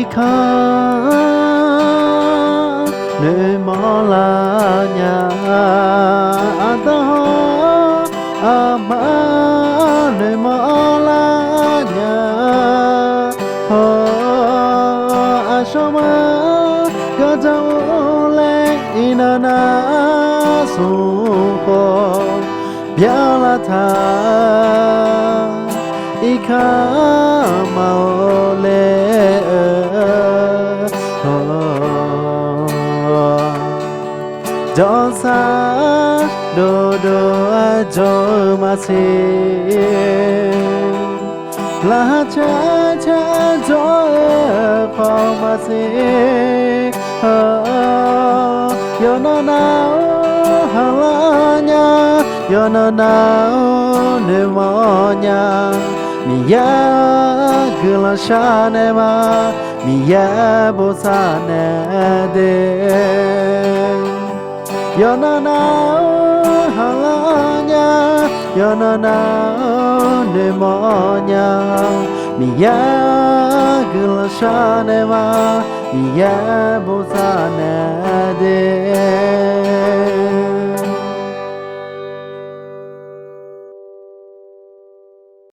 ikha ne mala nya ataho ama ne mala nya ho ashoma gajao le inana suko biala tha ikha maole Josa do ajo masih lah cha jo pa masih yo no na halanya yo no na ne monya miya glasane ma miya bosane de Yonana halanya Yonana nemonya Miya glasane ma Miya bosane de